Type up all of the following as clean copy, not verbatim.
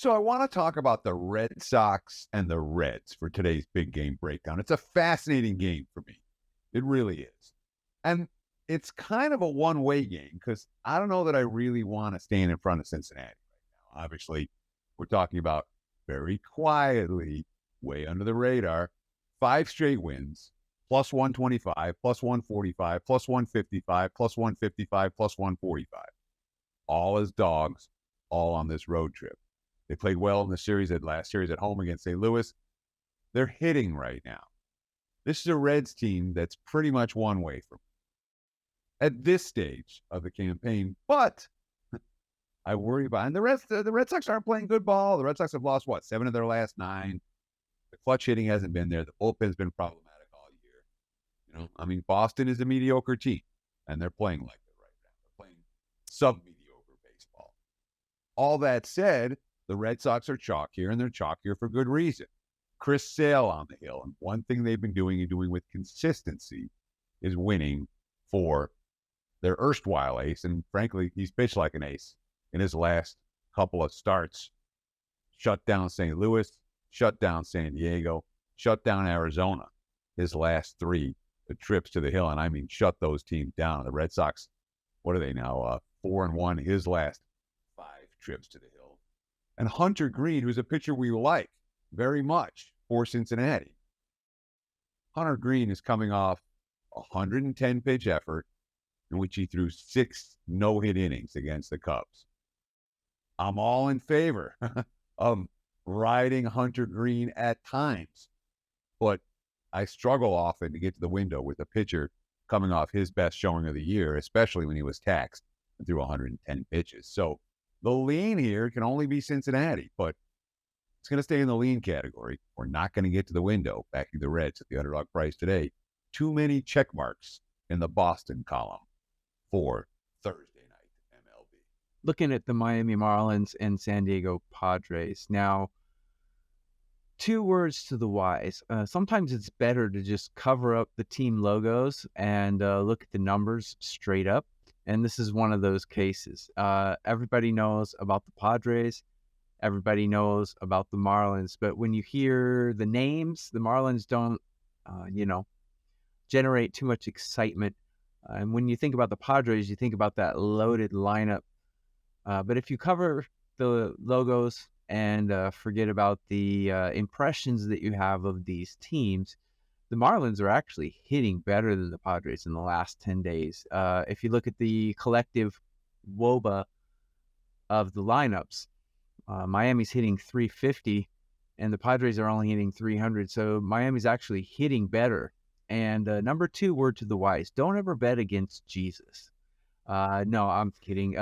So I want to talk about the Red Sox and the Reds for today's big game breakdown. It's a fascinating game for me. It really is. And it's kind of a one-way game because I don't know that I really want to stand in front of Cincinnati right now. Obviously, we're talking about very quietly, way under the radar, 5 straight wins, plus 125, plus 145, plus 155, plus 155, plus 145. All as dogs, all on this road trip. They played well in the last series at home against St. Louis. They're hitting right now. This is a Reds team that's pretty much one way from at this stage of the campaign. But I worry about, and the Red Sox aren't playing good ball. The Red Sox have lost, 7 of their last 9. The clutch hitting hasn't been there. The bullpen's been problematic all year. Boston is a mediocre team, and they're playing like it right now. They're playing sub-mediocre baseball. All that said, the Red Sox are chalk here, and they're chalk here for good reason. Chris Sale on the hill, and one thing they've been doing with consistency is winning for their erstwhile ace, and frankly, he's pitched like an ace in his last couple of starts. Shut down St. Louis, shut down San Diego, shut down Arizona, his last 3 trips to the hill, and shut those teams down. The Red Sox, what are they now, 4-1, his last 5 trips to the hill. And Hunter Green, who's a pitcher we like very much for Cincinnati. Hunter Green is coming off a 110-pitch effort in which he threw 6 no-hit innings against the Cubs. I'm all in favor of riding Hunter Green at times, but I struggle often to get to the window with a pitcher coming off his best showing of the year, especially when he was taxed and threw 110 pitches. So the lean here can only be Cincinnati, but it's going to stay in the lean category. We're not going to get to the window backing the Reds at the underdog price today. Too many check marks in the Boston column for Thursday night MLB. Looking at the Miami Marlins and San Diego Padres. Now, 2 words to the wise. Sometimes it's better to just cover up the team logos and look at the numbers straight up. And this is one of those cases. Everybody knows about the Padres. Everybody knows about the Marlins. But when you hear the names, the Marlins don't, generate too much excitement. And when you think about the Padres, you think about that loaded lineup. But if you cover the logos and forget about the impressions that you have of these teams, the Marlins are actually hitting better than the Padres in the last 10 days. If you look at the collective WOBA of the lineups, Miami's hitting 350 and the Padres are only hitting 300. So Miami's actually hitting better. And number 2 word to the wise, don't ever bet against Jesus. No, I'm kidding.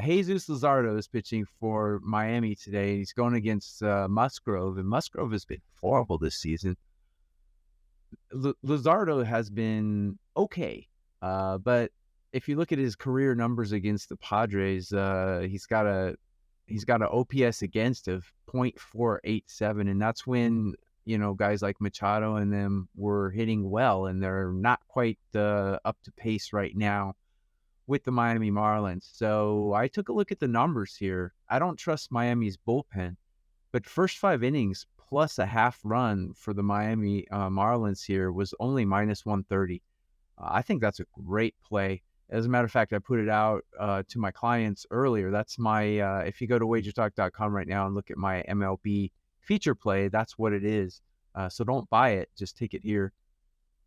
Jesus Luzardo is pitching for Miami today. He's going against Musgrove, and Musgrove has been horrible this season. Luzardo has been okay, but if you look at his career numbers against the Padres, he's got an OPS against of .487, and that's when guys like Machado and them were hitting well, and they're not quite up to pace right now with the Miami Marlins. So I took a look at the numbers here. I don't trust Miami's bullpen, but first 5 innings plus a half run for the Miami Marlins here was only -130. I think that's a great play. As a matter of fact, I put it out to my clients earlier. That's my, if you go to wagertalk.com right now and look at my MLB feature play, that's what it is. So don't buy it, just take it here.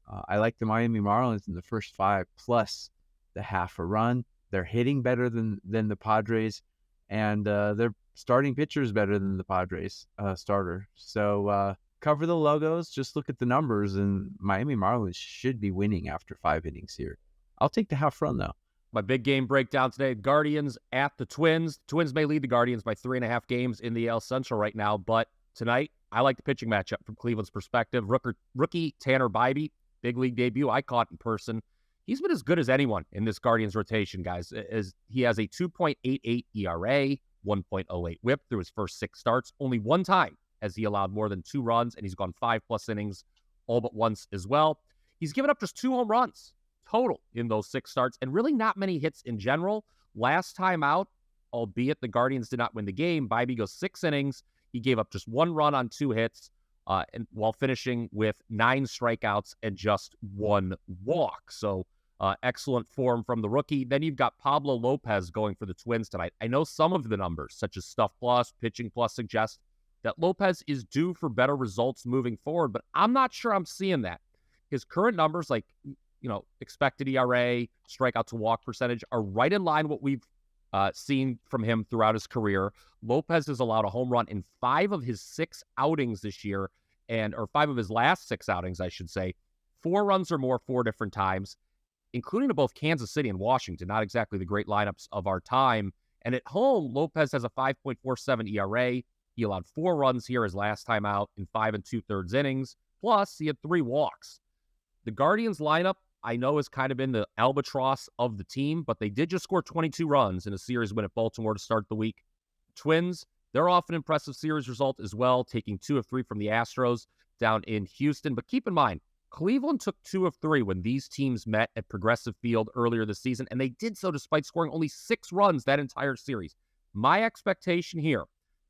I like the Miami Marlins in the first 5 plus the half a run. They're hitting better than the Padres, and their starting pitcher is better than the Padres starter. So cover the logos, just look at the numbers, and Miami Marlins should be winning after 5 innings here. I'll take the half run, though. My big game breakdown today, Guardians at the Twins. Twins may lead the Guardians by 3.5 games in the AL Central right now, but tonight, I like the pitching matchup from Cleveland's perspective. Rookie Tanner Bybee, big league debut, I caught in person. He's been as good as anyone in this Guardians rotation, guys. As he has a 2.88 ERA, 1.08 whip through his first 6 starts. Only one time has he allowed more than 2 runs, and he's gone 5+ innings all but once as well. He's given up just 2 home runs total in those 6 starts, and really not many hits in general. Last time out, albeit the Guardians did not win the game. Bybee goes 6 innings. He gave up just 1 run on 2 hits, and while finishing with 9 strikeouts and just 1 walk. So excellent form from the rookie. Then you've got Pablo Lopez going for the Twins tonight. I know some of the numbers, such as Stuff Plus, Pitching Plus, suggest that Lopez is due for better results moving forward, but I'm not sure I'm seeing that. His current numbers, like, expected ERA, strikeout to walk percentage, are right in line what we've seen from him throughout his career. Lopez has allowed a home run in 5 of his 6 outings this year, or 5 of his last 6 outings, I should say. 4 runs or more 4 different times, including to both Kansas City and Washington, not exactly the great lineups of our time. And at home, Lopez has a 5.47 ERA. He allowed 4 runs here his last time out in 5 2/3 innings. Plus, he had 3 walks. The Guardians lineup, I know, has kind of been the albatross of the team, but they did just score 22 runs in a series win at Baltimore to start the week. Twins, they're off an impressive series result as well, taking 2 of 3 from the Astros down in Houston. But keep in mind, Cleveland took 2 of 3 when these teams met at Progressive Field earlier this season, and they did so despite scoring only 6 runs that entire series. My expectation here,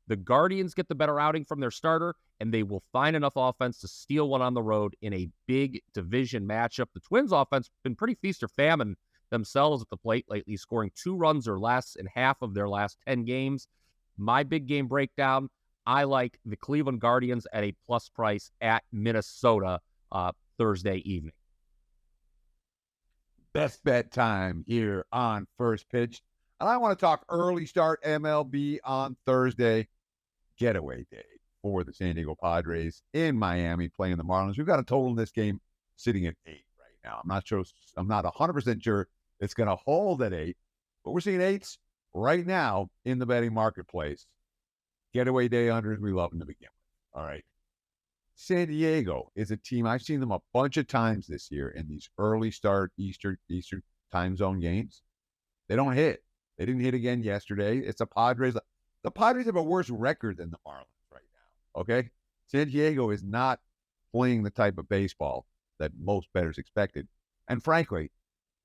the Guardians get the better outing from their starter, and they will find enough offense to steal one on the road in a big division matchup. The Twins' offense has been pretty feast or famine themselves at the plate lately, scoring 2 runs or less in half of their last 10 games. My big game breakdown, I like the Cleveland Guardians at a plus price at Minnesota Thursday evening. Best bet time here on First Pitch. And I want to talk early start MLB on Thursday. Getaway day for the San Diego Padres in Miami playing the Marlins. We've got a total in this game sitting at 8 right now. I'm not 100% sure it's going to hold at 8, but we're seeing 8s right now in the betting marketplace. Getaway day unders, we love them to begin with. All right. San Diego is a team, I've seen them a bunch of times this year in these early start Eastern time zone games. They don't hit. They didn't hit again yesterday. It's the Padres. The Padres have a worse record than the Marlins right now, okay? San Diego is not playing the type of baseball that most bettors expected. And frankly,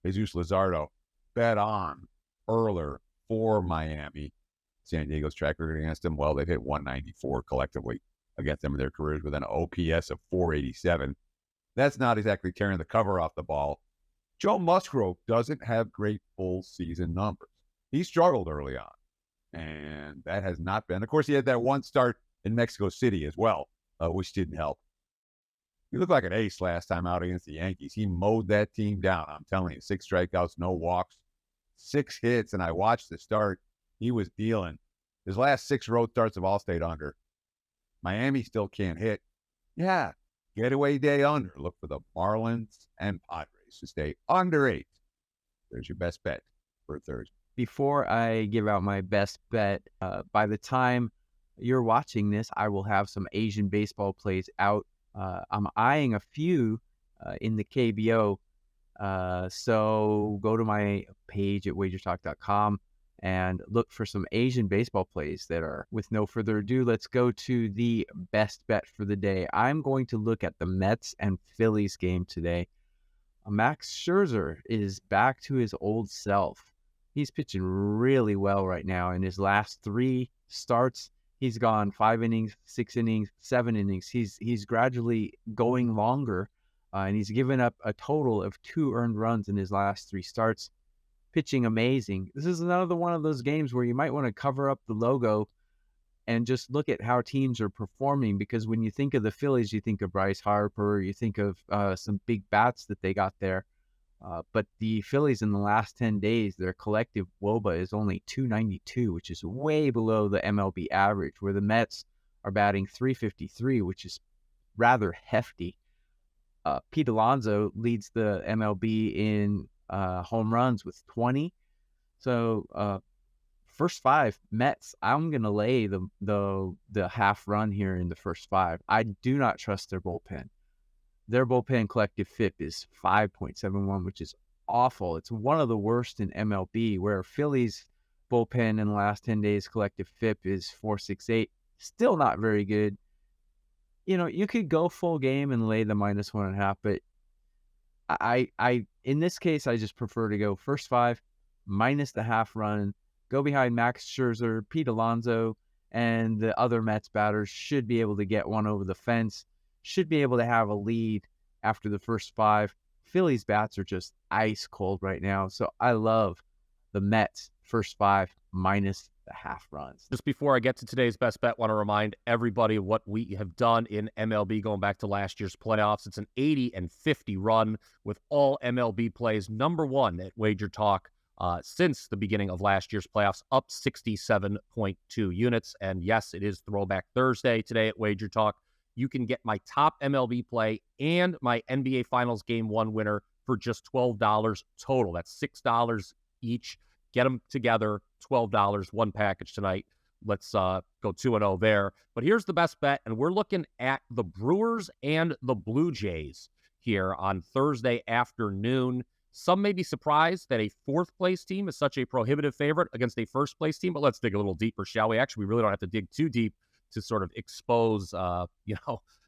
Jesus Luzardo bet on earlier for Miami. San Diego's track record against them, well, they've hit 194 collectively against them in their careers with an OPS of 487. That's not exactly tearing the cover off the ball. Joe Musgrove doesn't have great full season numbers. He struggled early on, and that has not been. Of course, he had that one start in Mexico City as well, which didn't help. He looked like an ace last time out against the Yankees. He mowed that team down. I'm telling you, 6 strikeouts, no walks, 6 hits, and I watched the start. He was dealing. His last 6 road starts have all stayed under. Miami still can't hit. Yeah, getaway day under. Look for the Marlins and Padres to stay under 8. There's your best bet for Thursday. Before I give out my best bet, by the time you're watching this, I will have some Asian baseball plays out. I'm eyeing a few in the KBO. So go to my page at wagertalk.com and look for some Asian baseball plays that are. With no further ado, let's go to the best bet for the day. I'm going to look at the Mets and Phillies game today. Max Scherzer is back to his old self. He's pitching really well right now. In his last 3 starts, he's gone 5 innings, 6 innings, 7 innings. He's gradually going longer, and he's given up a total of 2 earned runs in his last 3 starts. Pitching amazing. This is another one of those games where you might want to cover up the logo and just look at how teams are performing, because when you think of the Phillies, you think of Bryce Harper, you think of some big bats that they got there. But the Phillies in the last 10 days, their collective WOBA is only 292, which is way below the MLB average, where the Mets are batting 353, which is rather hefty. Pete Alonso leads the MLB in home runs with 20. So first 5 Mets, I'm going to lay the half run here in the first 5. I do not trust their bullpen. Their bullpen collective FIP is 5.71, which is awful. It's one of the worst in MLB, where Phillies bullpen in the last 10 days collective FIP is 4.68. Still not very good. You know, you could go full game and lay the -1.5, but I in this case, I just prefer to go first 5 minus the half run. go behind Max Scherzer, Pete Alonso, and the other Mets batters should be able to get one over the fence, should be able to have a lead after the first 5. Phillies bats are just ice cold right now, so I love the Mets first 5 minus the half runs. Just before I get to today's best bet, I want to remind everybody of what we have done in MLB going back to last year's playoffs. It's an 80-50 run with all MLB plays, number 1 at Wager Talk since the beginning of last year's playoffs, up 67.2 units. And yes, it is Throwback Thursday today at Wager Talk. You can get my top MLB play and my NBA Finals Game 1 winner for just $12 total. That's $6 each. Get them together, $12, one package tonight. Let's go 2-0 there. But here's the best bet, and we're looking at the Brewers and the Blue Jays here on Thursday afternoon. Some may be surprised that a fourth-place team is such a prohibitive favorite against a first-place team, but let's dig a little deeper, shall we? Actually, we really don't have to dig too deep to sort of expose,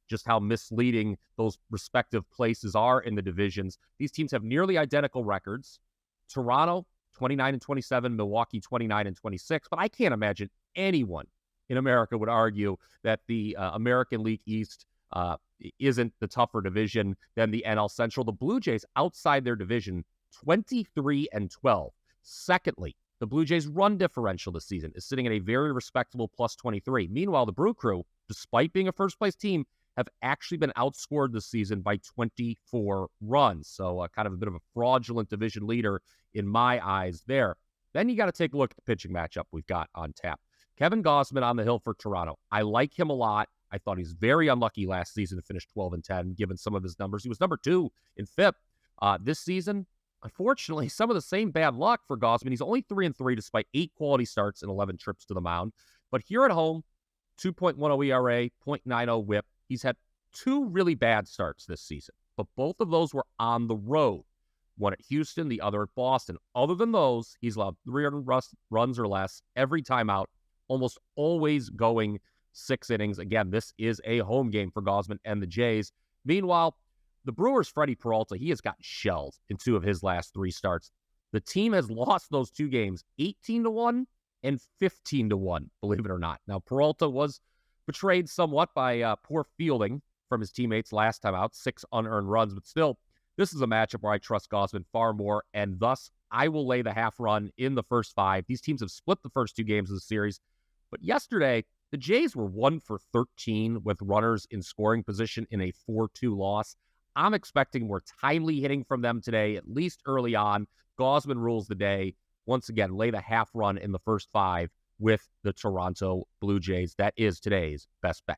just how misleading those respective places are in the divisions. These teams have nearly identical records. Toronto, 29-27, Milwaukee 29-26, but I can't imagine anyone in America would argue that the American League East isn't the tougher division than the NL Central. The Blue Jays outside their division, 23-12. Secondly, the Blue Jays' run differential this season is sitting at a very respectable plus 23. Meanwhile, the Brew Crew, despite being a first-place team, have actually been outscored this season by 24 runs. So kind of a bit of a fraudulent division leader in my eyes there. Then you got to take a look at the pitching matchup we've got on tap. Kevin Gausman on the hill for Toronto. I like him a lot. I thought he's very unlucky last season to finish 12-10, given some of his numbers. He was number 2 in FIP this season. Unfortunately, some of the same bad luck for Gausman. He's only 3-3 despite 8 quality starts and 11 trips to the mound. But here at home, 2.10 ERA, 0.90 WHIP. He's had 2 really bad starts this season, but both of those were on the road. One at Houston, the other at Boston. Other than those, he's allowed 300 runs or less every time out, almost always going 6 innings. Again, this is a home game for Gausman and the Jays. Meanwhile, the Brewers' Freddie Peralta, he has gotten shelled in 2 of his last 3 starts. The team has lost those 2 games 18-1 and 15-1, believe it or not. Now, Peralta was betrayed somewhat by poor fielding from his teammates last time out, 6 unearned runs, but still, this is a matchup where I trust Gausman far more, and thus I will lay the half run in the first 5. These teams have split the first 2 games of the series, but yesterday, the Jays were 1 for 13 with runners in scoring position in a 4-2 loss. I'm expecting more timely hitting from them today, at least early on. Gausman rules the day. Once again, lay the half run in the first 5 with the Toronto Blue Jays. That is today's best bet.